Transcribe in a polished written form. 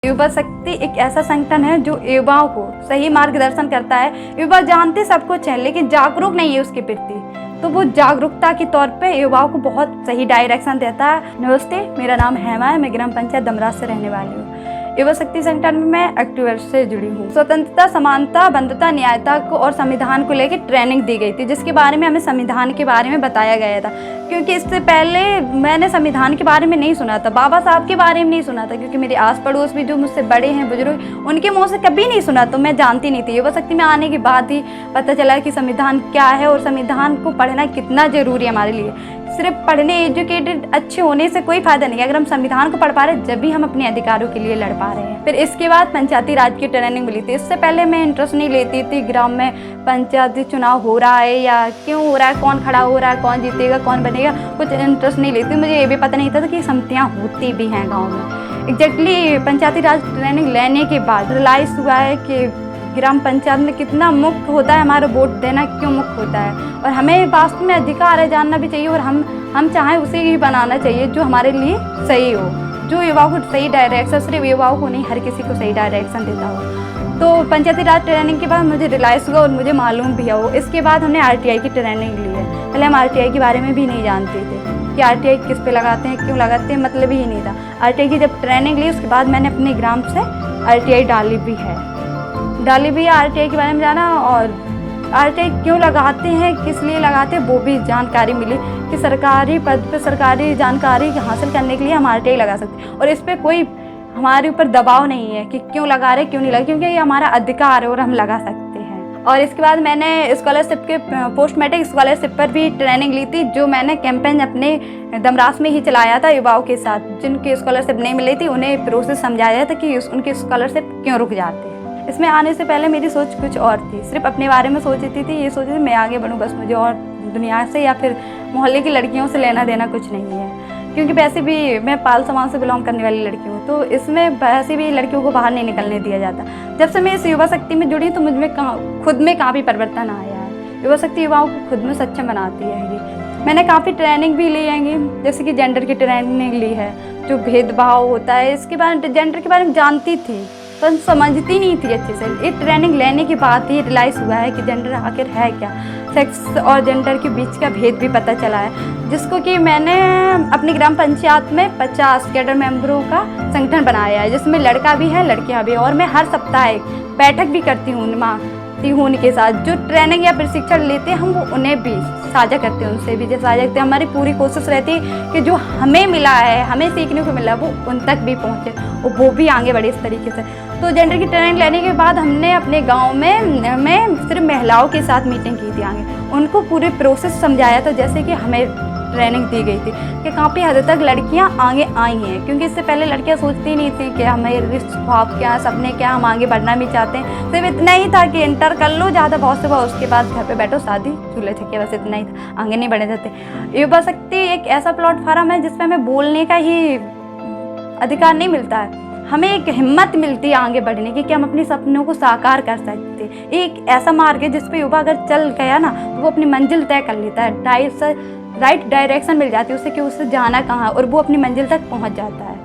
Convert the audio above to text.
युवा शक्ति एक ऐसा संगठन है जो युवाओं को सही मार्गदर्शन करता है। युवा जानते सब कुछ है लेकिन जागरूक नहीं है उसके प्रति, तो वो जागरूकता के तौर पे युवाओं को बहुत सही डायरेक्शन देता है। नमस्ते, मेरा नाम हेमा है, मैं ग्राम पंचायत दमराज से रहने वाली हूँ। युवा शक्ति संगठन में मैं एक्टिव से जुड़ी हूँ। स्वतंत्रता, समानता, बंधुता, न्यायता को और संविधान को लेकर ट्रेनिंग दी गई थी, जिसके बारे में हमें संविधान के बारे में बताया गया था। क्योंकि इससे पहले मैंने संविधान के बारे में नहीं सुना था, बाबा साहब के बारे में नहीं सुना था, क्योंकि मेरे आस पड़ोस भी जो मुझसे बड़े हैं, बुजुर्ग, उनके मुँह से कभी नहीं सुना, तो मैं जानती नहीं थी। युवा शक्ति में आने के बाद ही पता चला कि संविधान क्या है और संविधान को पढ़ना कितना ज़रूरी है हमारे लिए। सिर्फ पढ़ने, एजुकेटेड, अच्छे होने से कोई फायदा नहीं है। अगर हम संविधान को पढ़ पा रहे हैं, जब भी हम अपने अधिकारों के लिए लड़ पा रहे हैं। फिर इसके बाद पंचायती राज की ट्रेनिंग मिली थी। इससे पहले मैं इंटरेस्ट नहीं लेती थी ग्राम में पंचायती चुनाव हो रहा है या क्यों हो रहा है, कौन खड़ा हो रहा है, कौन जीतेगा, कौन बनेगा, कुछ इंटरेस्ट नहीं लेती। मुझे ये भी पता नहीं था कि समितियाँ होती भी हैं गाँव में। एग्जैक्टली पंचायती राज ट्रेनिंग लेने के बाद रियलाइज़ हुआ है कि ग्राम पंचायत में कितना मुख्य होता है हमारा वोट देना, क्यों मुख्य होता है, और हमें वास्तव में अधिकार है, जानना भी चाहिए, और हम चाहें उसे ही बनाना चाहिए जो हमारे लिए सही हो, जो युवाओं को सही डायरेक्शन, सिर्फ युवाओं को नहीं, हर किसी को सही डायरेक्शन देता हो। तो पंचायती राज ट्रेनिंग के बाद मुझे रियलाइज़ हुआ और मुझे मालूम भी है वो। इसके बाद हमने आरटीआई की ट्रेनिंग ली है। पहले हम आरटीआई के बारे में भी नहीं जानते थे कि आरटीआई किस पे लगाते हैं, क्यों लगाते हैं, मतलब ही नहीं था। आरटीआई की जब ट्रेनिंग ली उसके बाद मैंने अपने ग्राम से आरटीआई डाली भी है आरटीआई के बारे में जाना, और आरटीआई क्यों लगाते हैं, किस लिए लगाते हैं, वो भी जानकारी मिली कि सरकारी पद पे सरकारी जानकारी हासिल करने के लिए हम आरटीआई लगा सकते हैं, और इस पर कोई हमारे ऊपर दबाव नहीं है कि क्यों लगा रहे, क्यों नहीं लगा, क्योंकि ये हमारा अधिकार है और हम लगा सकते हैं। और इसके बाद मैंने स्कॉलरशिप के पोस्ट मैट्रिक स्कॉलरशिप पर भी ट्रेनिंग ली थी, जो मैंने कैंपेन अपने दमराज में ही चलाया था युवाओं के साथ। जिनकी स्कॉलरशिप नहीं मिली थी उन्हें प्रोसेस समझाया था कि उनकी स्कॉलरशिप क्यों रुक जाती है। इसमें आने से पहले मेरी सोच कुछ और थी, सिर्फ अपने बारे में सोचती थी, ये सोचती थी मैं आगे बढ़ूँ बस, मुझे और दुनिया से या फिर मोहल्ले की लड़कियों से लेना देना कुछ नहीं है। क्योंकि वैसे भी मैं पाल समाज से बिलोंग करने वाली लड़की हूँ, तो इसमें वैसे भी लड़कियों को बाहर नहीं निकलने दिया जाता। जब से मैं इस युवा शक्ति में जुड़ी तो मुझमें खुद में काफ़ी परिवर्तन आया है। युवा शक्ति युवाओं को खुद में सक्षम बनाती है। ये मैंने काफ़ी ट्रेनिंग भी ली है, जैसे कि जेंडर की ट्रेनिंग ली है, जो भेदभाव होता है इसके बारे में, जेंडर के बारे में जानती थी पर समझती नहीं थी अच्छे से। ये ट्रेनिंग लेने के बाद ही रियलाइज़ हुआ है कि जेंडर आखिर है क्या, सेक्स और जेंडर के बीच का भेद भी पता चला है, जिसको कि मैंने अपनी ग्राम पंचायत में 50 कैडर मेंबरों का संगठन बनाया है, जिसमें लड़का भी है, लड़कियां भी, और मैं हर सप्ताह एक बैठक भी करती हूँ उनके साथ। जो ट्रेनिंग या प्रशिक्षण लेते हैं हम वो उन्हें भी साझा करते हैं, उनसे भी जो साझा करते हैं। हमारी पूरी कोशिश रहती है कि जो हमें मिला है, हमें सीखने को मिला, वो उन तक भी पहुँचे और वो भी आगे बढ़े इस तरीके से। तो जेंडर की ट्रेनिंग लेने के बाद हमने अपने गांव में सिर्फ महिलाओं के साथ मीटिंग की थी, आगे उनको पूरे प्रोसेस समझाया था, जैसे कि हमें ट्रेनिंग दी गई थी कि काफ़ी हद तक लड़कियां आगे आई हैं। क्योंकि इससे पहले लड़कियां सोचती नहीं थी कि हमें ख्वाब क्या, सपने क्या, हम आगे बढ़ना भी चाहते हैं। सिर्फ इतना ही था कि इंटर कर लो ज़्यादा बहुत से बहुत, उसके बाद घर पे बैठो, शादी चूल्हे थे, बस इतना ही था, आगे नहीं बढ़े जाते। युवा शक्ति एक ऐसा प्लेटफॉर्म है जिसपे हमें बोलने का ही अधिकार नहीं मिलता है, हमें एक हिम्मत मिलती है आगे बढ़ने की कि हम अपने सपनों को साकार कर सकते हैं। एक ऐसा मार्ग है जिस पे युवा अगर चल गया ना तो वो अपनी मंजिल तय कर लेता है, राइट डायरेक्शन मिल जाती है उसे कि उसे जाना कहाँ, और वो अपनी मंजिल तक पहुंच जाता है।